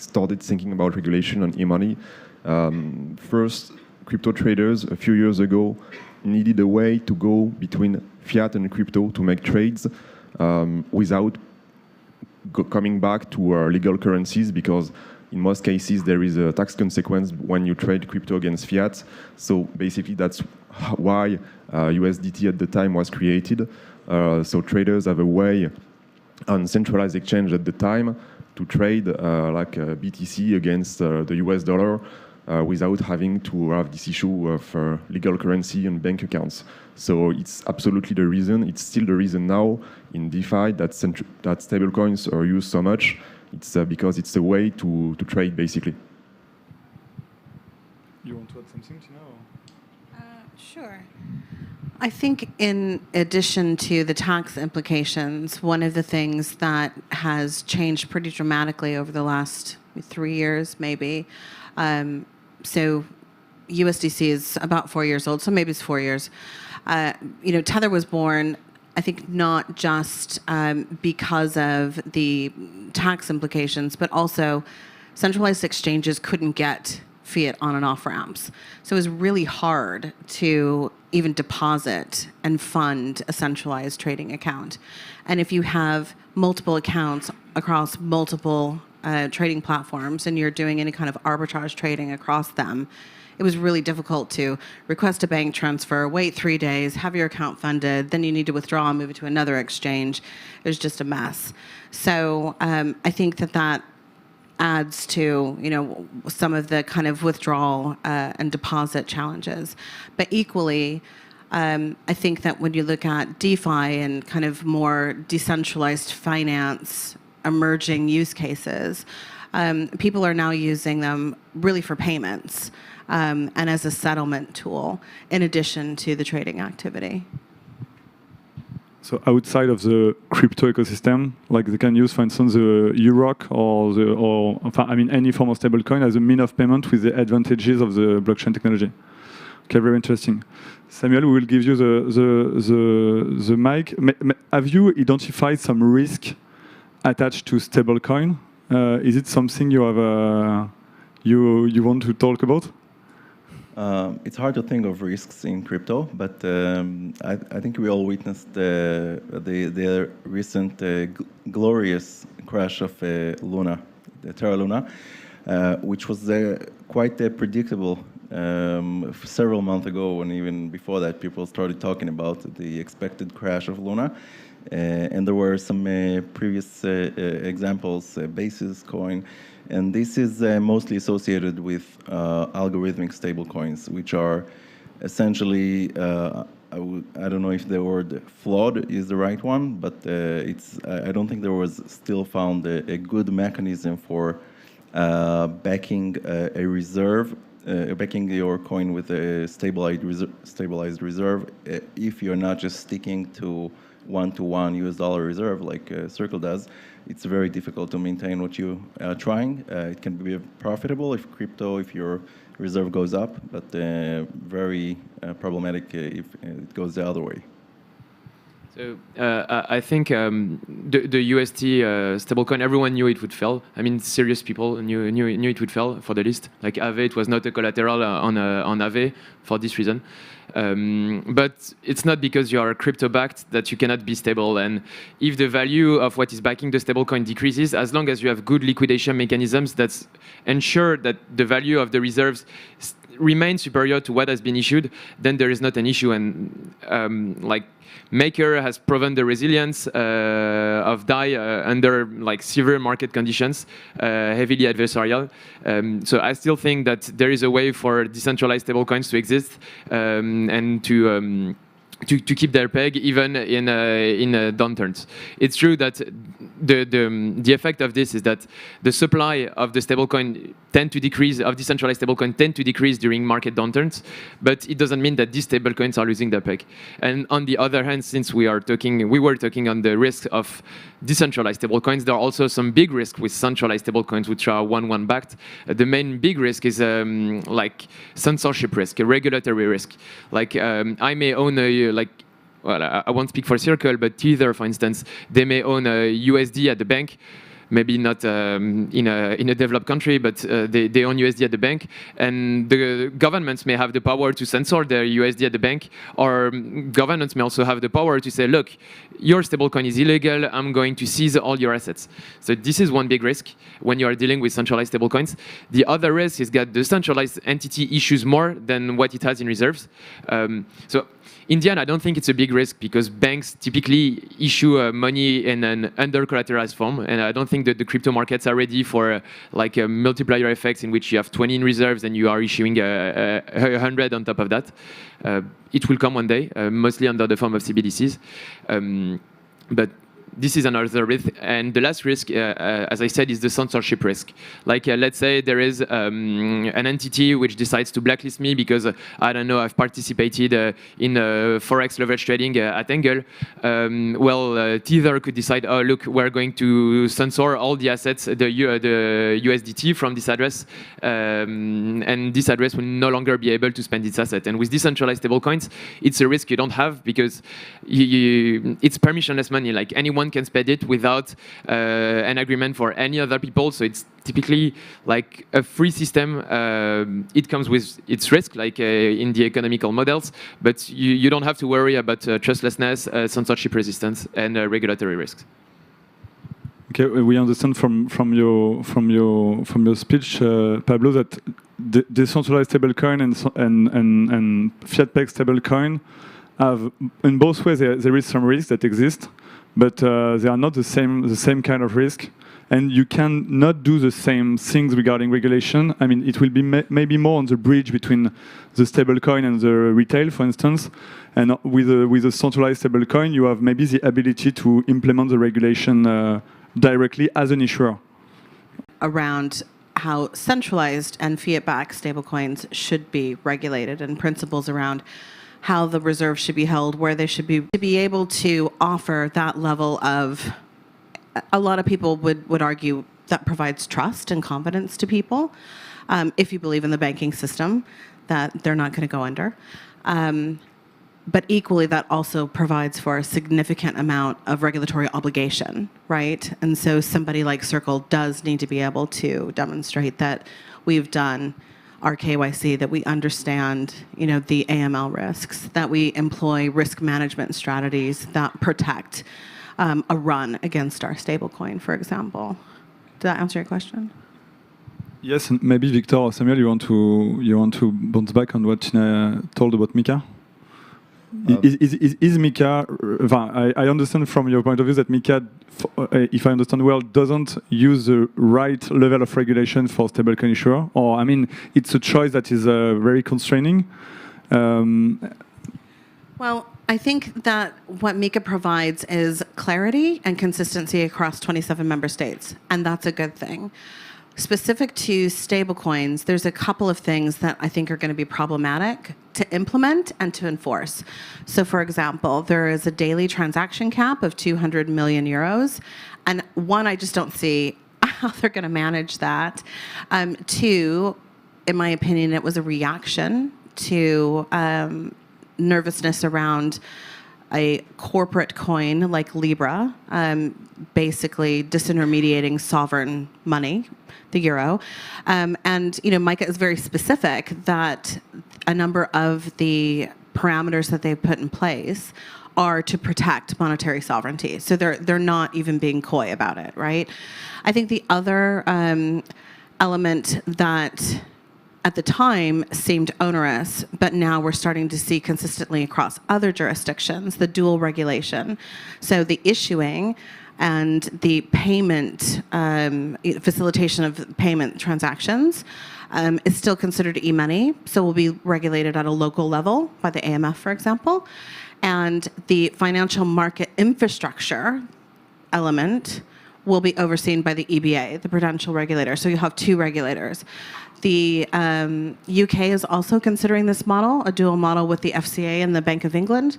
started thinking about regulation on e-money. First, crypto traders a few years ago needed a way to go between fiat and crypto to make trades without coming back to legal currencies, because in most cases there is a tax consequence when you trade crypto against fiat. So basically that's why USDT at the time was created. So traders have a way on centralized exchange at the time to trade like BTC against the US dollar without having to have this issue of legal currency and bank accounts. So it's absolutely the reason. It's still the reason now in DeFi that stablecoins are used so much. It's because it's a way to trade, basically. You want to add something, Teana? Sure. I think in addition to the tax implications, one of the things that has changed pretty dramatically over the last 3 years, maybe, so USDC is about 4 years old, so maybe it's 4 years. Tether was born, I think, not just because of the tax implications, but also centralized exchanges couldn't get fiat on and off ramps. So it was really hard to even deposit and fund a centralized trading account. And if you have multiple accounts across multiple trading platforms and you're doing any kind of arbitrage trading across them, it was really difficult to request a bank transfer, wait 3 days, have your account funded, then you need to withdraw and move it to another exchange. It was just a mess. So I think that adds to some of the kind of withdrawal and deposit challenges. But equally, I think that when you look at DeFi and kind of more decentralized finance emerging use cases, people are now using them really for payments and as a settlement tool in addition to the trading activity. So outside of the crypto ecosystem, like they can use, for instance, the UROC or any form of stablecoin as a mean of payment with the advantages of the blockchain technology. Okay, very interesting. Samuel, we will give you the mic. Have you identified some risk attached to stablecoin? Is it something you have you want to talk about? It's hard to think of risks in crypto, but I think we all witnessed the recent glorious crash of Luna, the Terra Luna, which was quite predictable several months ago, and even before that, people started talking about the expected crash of Luna. And there were some previous examples, Basis coin, and this is mostly associated with algorithmic stablecoins, which are essentially, I don't know if the word flawed is the right one, but I don't think there was still found a good mechanism for backing a reserve, backing your coin with a stabilized reserve, if you're not just sticking to one-to-one US dollar reserve like Circle does. It's very difficult to maintain what you are trying. It can be profitable if your reserve goes up, but very problematic if it goes the other way. So I think the UST stablecoin, everyone knew it would fail. I mean, serious people knew it would fail for the list. Like Aave, it was not a collateral on Aave for this reason. But it's not because you are crypto-backed that you cannot be stable. And if the value of what is backing the stablecoin decreases, as long as you have good liquidation mechanisms that ensure that the value of the reserves remain superior to what has been issued, then there is not an issue. And like Maker has proven the resilience of DAI under like severe market conditions, heavily adversarial. So I still think that there is a way for decentralized stablecoins to exist and to keep their peg even in downturns. It's true that the effect of this is that the supply of the stablecoin tend to decrease, of decentralized stablecoin tend to decrease during market downturns, but it doesn't mean that these stablecoins are losing their peg. And on the other hand, since we were talking on the risk of decentralized stablecoins, there are also some big risks with centralized stablecoins, which are 1-1 backed. The main big risk is like censorship risk, a regulatory risk. Like I may own I won't speak for Circle, but Tether, for instance, they may own a USD at the bank. maybe not in a developed country, but they own USD at the bank, and the governments may have the power to censor their USD at the bank, or governments may also have the power to say, look, your stablecoin is illegal, I'm going to seize all your assets. So this is one big risk when you are dealing with centralized stablecoins. The other risk is that the centralized entity issues more than what it has in reserves. So in the end, I don't think it's a big risk because banks typically issue money in an under-collateralized form, and I don't think that the crypto markets are ready for like a multiplier effects in which you have 20 in reserves and you are issuing 100 on top of that. It will come one day, mostly under the form of CBDCs. But this is another risk. And the last risk, as I said, is the censorship risk. Like, let's say there is an entity which decides to blacklist me because, I don't know, I've participated in Forex leverage trading at Angle. Tether could decide, oh, look, we're going to censor all the assets, the USDT from this address, and this address will no longer be able to spend its asset. And with decentralized stablecoins, it's a risk you don't have because it's permissionless money. Like, anyone can spend it without an agreement for any other people. So it's typically like a free system. It comes with its risk, like in the economical models, but you don't have to worry about trustlessness, censorship resistance, and regulatory risks. Okay, we understand from your speech, Pablo, that decentralized stablecoin and fiat-pegged stablecoin have, in both ways, there is some risk that exist, but they are not the same kind of risk, and you can not do the same things regarding regulation. I mean, it will be maybe more on the bridge between the stablecoin and the retail, for instance. And with a centralized stablecoin, you have maybe the ability to implement the regulation directly as an issuer. Around how centralized and fiat-backed stablecoins should be regulated, and principles around how the reserves should be held, where they should be, to be able to offer that level of, a lot of people would argue that provides trust and confidence to people. If you believe in the banking system, that they're not going to go under. But equally, that also provides for a significant amount of regulatory obligation, right? And so somebody like Circle does need to be able to demonstrate that we've done our KYC, that we understand, the AML risks, that we employ risk management strategies that protect a run against our stablecoin, for example. Did that answer your question? Yes, and maybe Victor or Samuel, you want to bounce back on what Teana told about Mika? Is Mika? I understand from your point of view that Mika, if I understand well, doesn't use the right level of regulation for stablecoin issuer. Or I mean, it's a choice that is very constraining. Well, I think that what Mika provides is clarity and consistency across 27 member states, and that's a good thing. Specific to stablecoins, there's a couple of things that I think are going to be problematic to implement and to enforce. So, for example, there is a daily transaction cap of 200 million euros. And one, I just don't see how they're going to manage that. Two, in my opinion, it was a reaction to nervousness around a corporate coin like Libra, basically disintermediating sovereign money, the euro. And, Micah is very specific that a number of the parameters that they've put in place are to protect monetary sovereignty. So they're not even being coy about it, right? I think the other element that at the time seemed onerous, but now we're starting to see consistently across other jurisdictions, the dual regulation. So the issuing and the payment, facilitation of payment transactions is still considered e-money, so will be regulated at a local level by the AMF, for example. And the financial market infrastructure element will be overseen by the EBA, the prudential regulator. So you'll have two regulators. The UK is also considering this model, a dual model with the FCA and the Bank of England.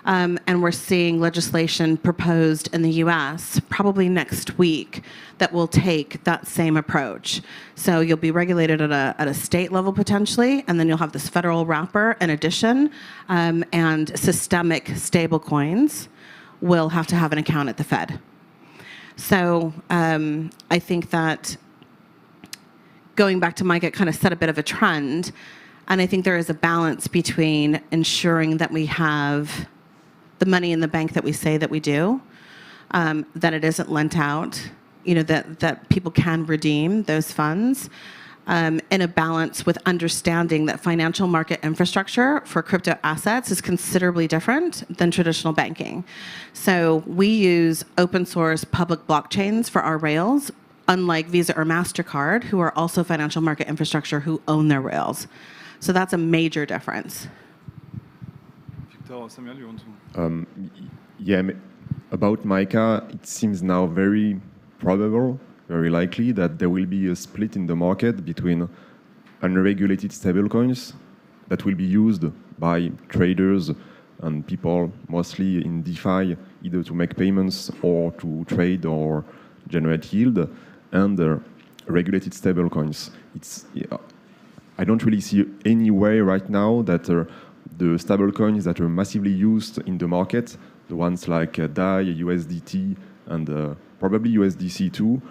And we're seeing legislation proposed in the US probably next week that will take that same approach. So you'll be regulated at a state level potentially, and then you'll have this federal wrapper in addition, and systemic stablecoins will have to have an account at the Fed. So I think that going back to Mike, it kind of set a bit of a trend. And I think there is a balance between ensuring that we have the money in the bank that we say that we do, that it isn't lent out, that people can redeem those funds, in a balance with understanding that financial market infrastructure for crypto assets is considerably different than traditional banking. So we use open source public blockchains for our rails, unlike Visa or MasterCard, who are also financial market infrastructure who own their rails. So that's a major difference. Victor or Samuel, you want to? About Mica, it seems now very probable, very likely that there will be a split in the market between unregulated stablecoins that will be used by traders and people mostly in DeFi, either to make payments or to trade or generate yield, and regulated stablecoins. I don't really see any way right now that the stablecoins that are massively used in the market, the ones like DAI, USDT, and probably USDC too,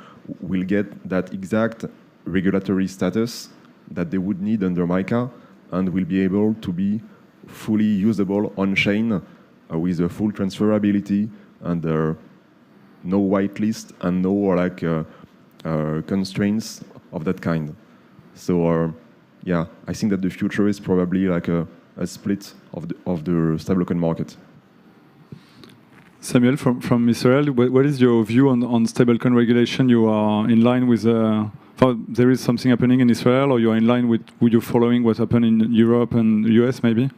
will get that exact regulatory status that they would need under MiCA and will be able to be fully usable on-chain with a full transferability and no whitelist and no constraints of that kind. So I think that the future is probably like a split of the stablecoin market. Samuel, from Israel, what is your view on stablecoin regulation? You are in line with, there is something happening in Israel, or you are in line with you following what happened in Europe and US maybe?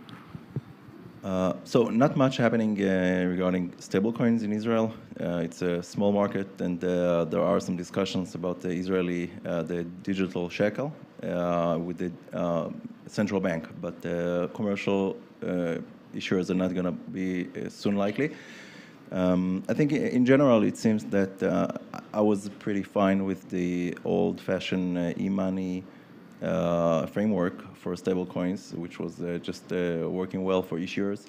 So not much happening regarding stablecoins in Israel. It's a small market, and there are some discussions about the Israeli, the digital shekel with the central bank, but commercial issuers are not going to be soon likely. I think in general it seems that I was pretty fine with the old-fashioned e-money framework for stablecoins, which was just working well for issuers,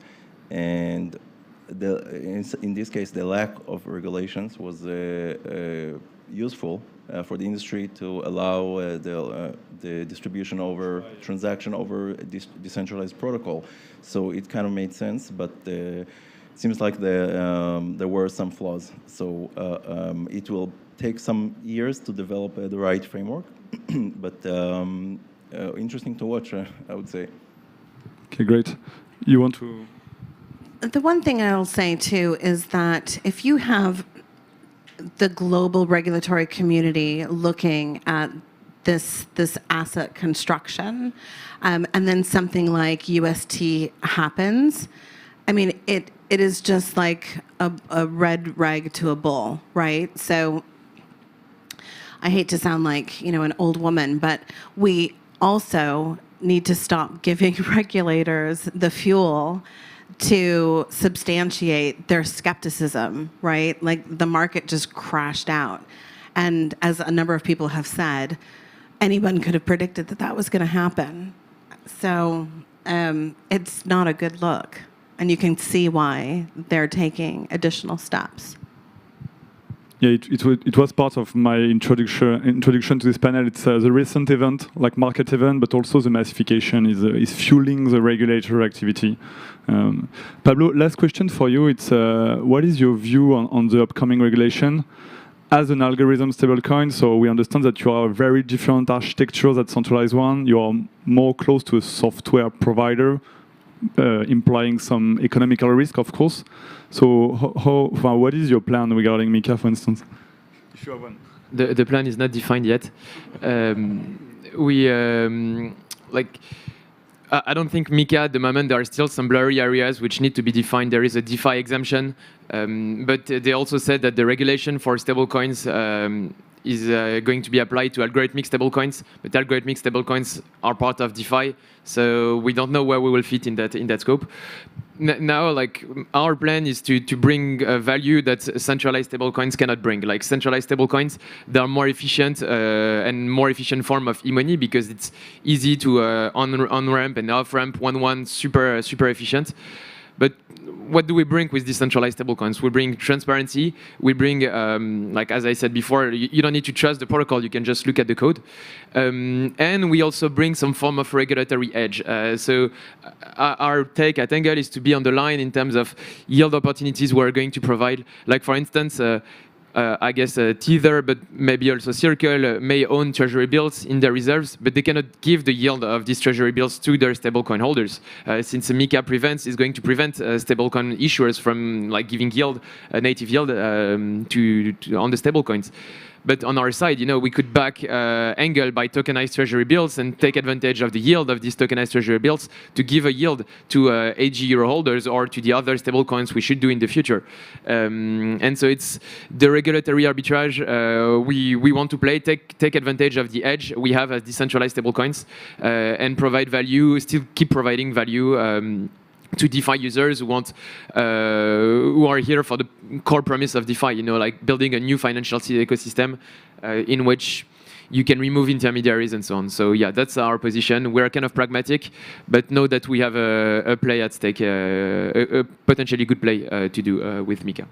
and in this case the lack of regulations was useful for the industry to allow the distribution over transaction over decentralized protocol. So it kind of made sense, but seems like there were some flaws. So it will take some years to develop the right framework, but interesting to watch, I would say. Okay, great. You want to? The one thing I'll say too is that if you have the global regulatory community looking at this asset construction, and then something like UST happens, I mean, it is just like a red rag to a bull, right? So I hate to sound like, an old woman, but we also need to stop giving regulators the fuel to substantiate their skepticism, right? Like the market just crashed out. And as a number of people have said, anyone could have predicted that was going to happen. So it's not a good look. And you can see why they're taking additional steps. Yeah, it was part of my introduction to this panel. It's the recent event, like market event, but also the massification is fueling the regulatory activity. Pablo, last question for you. It's what is your view on the upcoming regulation? As an algorithm stablecoin, so we understand that you are a very different architecture than centralized one. You are more close to a software provider, implying some economical risk, of course. So what is your plan regarding MiCA, for instance? If you have one. The plan is not defined yet. I don't think MiCA at the moment, there are still some blurry areas which need to be defined. There is a DeFi exemption, but they also said that the regulation for stablecoins is going to be applied to algorithmic stablecoins, but algorithmic stablecoins are part of DeFi, so we don't know where we will fit in that scope. Now, our plan is to bring value that centralized stablecoins cannot bring. Like centralized stablecoins, they are more efficient and more efficient form of e-money because it's easy to on-ramp and off-ramp, one super efficient. But what do we bring with decentralized stablecoins? We bring transparency. We bring, like as I said before, you don't need to trust the protocol. You can just look at the code. And we also bring some form of regulatory edge. So our take at Angle is to be on the line in terms of yield opportunities we're going to provide. Like for instance, I guess Tether, but maybe also Circle may own treasury bills in their reserves, but they cannot give the yield of these treasury bills to their stablecoin holders, since MiCA is going to prevent stablecoin issuers from like giving yield, native yield, on the stablecoins. But on our side, we could back Angle by tokenized treasury bills and take advantage of the yield of these tokenized treasury bills to give a yield to AG euro holders or to the other stablecoins we should do in the future. And so it's the regulatory arbitrage we want to play, take advantage of the edge we have as decentralized stablecoins, and provide value, still keep providing value to DeFi users who are here for the core premise of DeFi, like building a new financial ecosystem in which you can remove intermediaries and so on. So yeah, that's our position. We're kind of pragmatic, but know that we have a play at stake, a potentially good play to do with MiCA.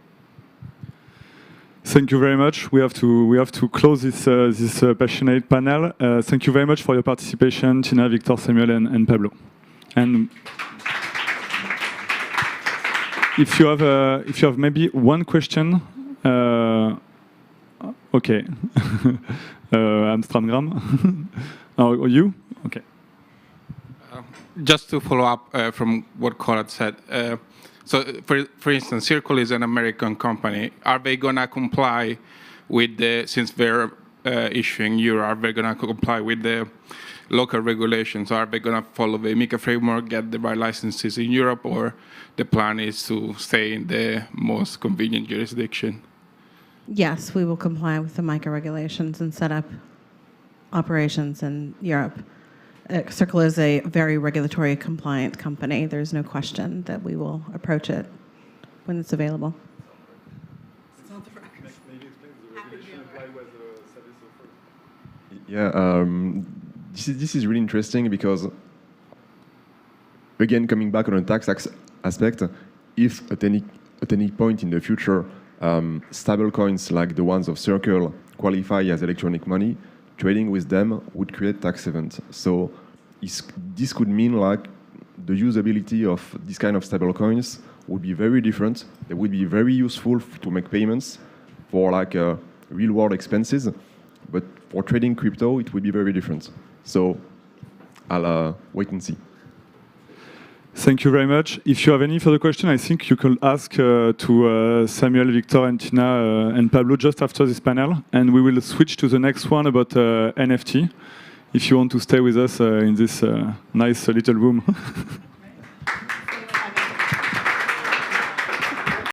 Thank you very much. We have to close this passionate panel. Thank you very much for your participation, Teana, Victor, Samuel, and Pablo. And if you have maybe one question, okay. Amstramgram, or you? Okay. Just to follow up from what Konrad said. So, for instance, Circle is an American company. Are they going to comply with since they're issuing euro, are they going to comply with the local regulations? Are they going to follow the MiCA framework, get the right licenses in Europe, or the plan is to stay in the most convenient jurisdiction? Yes, we will comply with the MiCA regulations and set up operations in Europe. Circle is a very regulatory compliant company. There's no question that we will approach it when it's available. Yeah, this is really interesting because, again, coming back on the tax aspect, if at any point in the future, stable coins like the ones of Circle qualify as electronic money, trading with them would create tax events. So this could mean like the usability of this kind of stable coins would be very different. They would be very useful to make payments for like real world expenses, but for trading crypto, it would be very different. So I'll wait and see. Thank you very much. If you have any further question, I think you could ask to Samuel, Victor, and Teana and Pablo just after this panel, and we will switch to the next one about NFT. If you want to stay with us in this nice little room.